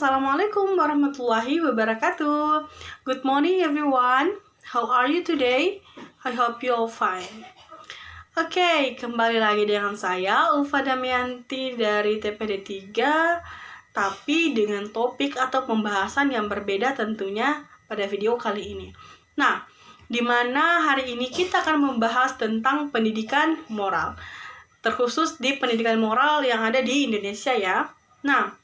Assalamualaikum warahmatullahi wabarakatuh. Good morning everyone. How are you today? I hope you all fine. Oke, kembali lagi dengan saya Ulfa Damayanti dari TPD 3, tapi dengan topik atau pembahasan yang berbeda tentunya pada video kali ini. Nah, di mana hari ini kita akan membahas tentang pendidikan moral, terkhusus di pendidikan moral yang ada di Indonesia ya. Nah,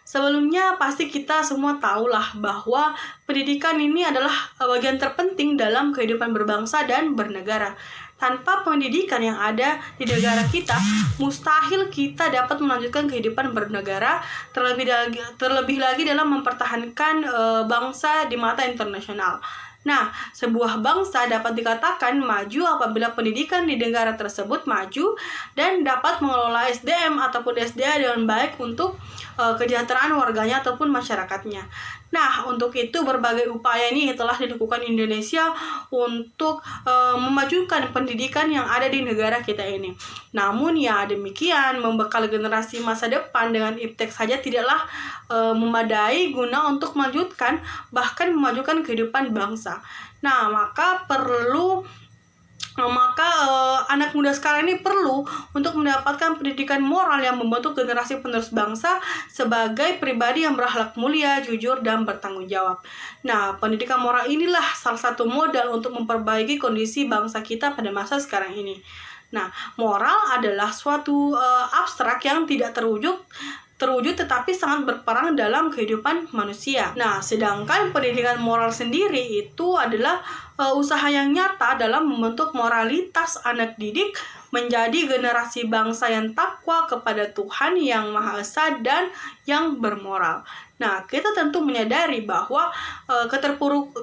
sebelumnya pasti kita semua tahulah bahwa pendidikan ini adalah bagian terpenting dalam kehidupan berbangsa dan bernegara. Tanpa pendidikan yang ada di negara kita, mustahil kita dapat melanjutkan kehidupan bernegara, terlebih lagi dalam mempertahankan bangsa di mata internasional. Nah, sebuah bangsa dapat dikatakan maju apabila pendidikan di negara tersebut maju dan dapat mengelola SDM ataupun SDA dengan baik untuk kesejahteraan warganya ataupun masyarakatnya. Nah, untuk itu berbagai upaya ini telah dilakukan Indonesia untuk memajukan pendidikan yang ada di negara kita ini. Namun ya demikian, membekal generasi masa depan dengan iptek saja tidaklah memadai guna untuk melanjutkan bahkan memajukan kehidupan bangsa. Nah, maka anak muda sekarang ini perlu untuk mendapatkan pendidikan moral yang membentuk generasi penerus bangsa sebagai pribadi yang berakhlak mulia, jujur, dan bertanggung jawab. Nah, pendidikan moral inilah salah satu modal untuk memperbaiki kondisi bangsa kita pada masa sekarang ini. Nah, moral adalah suatu abstrak yang tidak terwujud tetapi sangat berperan dalam kehidupan manusia. Nah, sedangkan pendidikan moral sendiri itu adalah usaha yang nyata dalam membentuk moralitas anak didik menjadi generasi bangsa yang takwa kepada Tuhan yang Maha Esa dan yang bermoral. Nah, kita tentu menyadari bahwa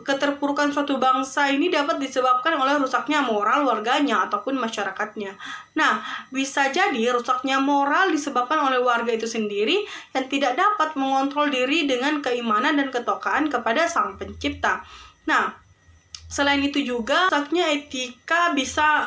keterpurukan suatu bangsa ini dapat disebabkan oleh rusaknya moral warganya ataupun masyarakatnya. Nah, bisa jadi rusaknya moral disebabkan oleh warga itu sendiri yang tidak dapat mengontrol diri dengan keimanan dan ketakwaan kepada Sang Pencipta. Nah, selain itu juga rusaknya etika bisa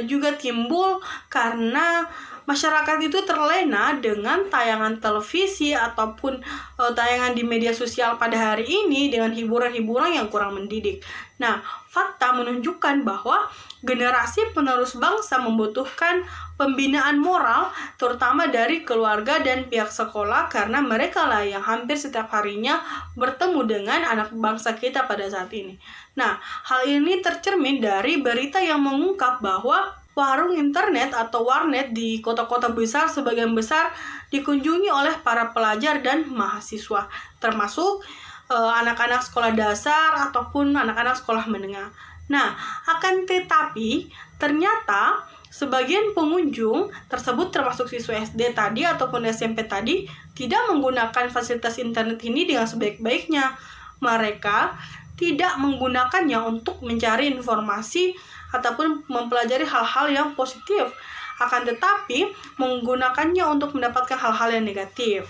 juga timbul karena masyarakat itu terlena dengan tayangan televisi ataupun tayangan di media sosial pada hari ini dengan hiburan-hiburan yang kurang mendidik. Nah, fakta menunjukkan bahwa generasi penerus bangsa membutuhkan pembinaan moral terutama dari keluarga dan pihak sekolah karena mereka lah yang hampir setiap harinya bertemu dengan anak bangsa kita pada saat ini. Nah, hal ini tercermin dari berita yang mengungkap bahwa warung internet atau warnet di kota-kota besar sebagian besar dikunjungi oleh para pelajar dan mahasiswa, termasuk anak-anak sekolah dasar ataupun anak-anak sekolah menengah. Nah, akan tetapi ternyata sebagian pengunjung tersebut termasuk siswa SD tadi ataupun SMP tadi tidak menggunakan fasilitas internet ini dengan sebaik-baiknya. Mereka tidak menggunakannya untuk mencari informasi ataupun mempelajari hal-hal yang positif, akan tetapi menggunakannya untuk mendapatkan hal-hal yang negatif.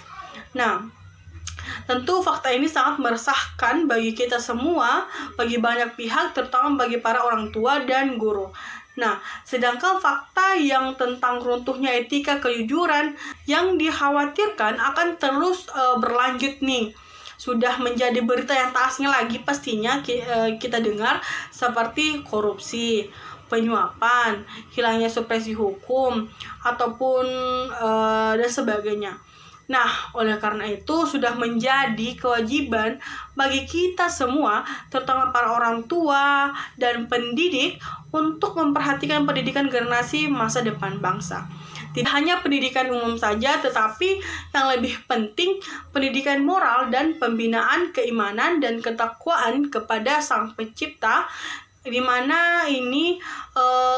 Nah, tentu fakta ini sangat meresahkan bagi kita semua, bagi banyak pihak, terutama bagi para orang tua dan guru. Nah, sedangkan fakta yang tentang runtuhnya etika kejujuran yang dikhawatirkan akan terus berlanjut nih. Sudah menjadi berita yang tak asing lagi pastinya kita dengar seperti korupsi, penyuapan, hilangnya supresi hukum, ataupun dan sebagainya. Nah, oleh karena itu sudah menjadi kewajiban bagi kita semua, terutama para orang tua dan pendidik, untuk memperhatikan pendidikan generasi masa depan bangsa. Tidak hanya pendidikan umum saja, tetapi yang lebih penting pendidikan moral dan pembinaan keimanan dan ketakwaan kepada Sang Pencipta, di mana ini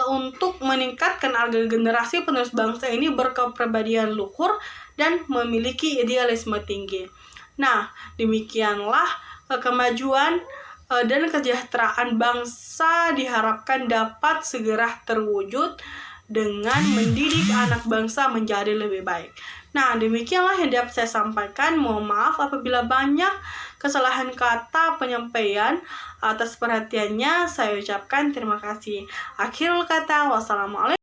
untuk meningkatkan agar generasi penerus bangsa ini berkepribadian luhur dan memiliki idealisme tinggi. Nah, demikianlah kemajuan dan kesejahteraan bangsa diharapkan dapat segera terwujud dengan mendidik anak bangsa menjadi lebih baik. Nah, demikianlah yang dapat saya sampaikan. Mohon maaf apabila banyak kesalahan kata penyampaian. Atas perhatiannya saya ucapkan terima kasih. Akhirul kata, wassalamualaikum.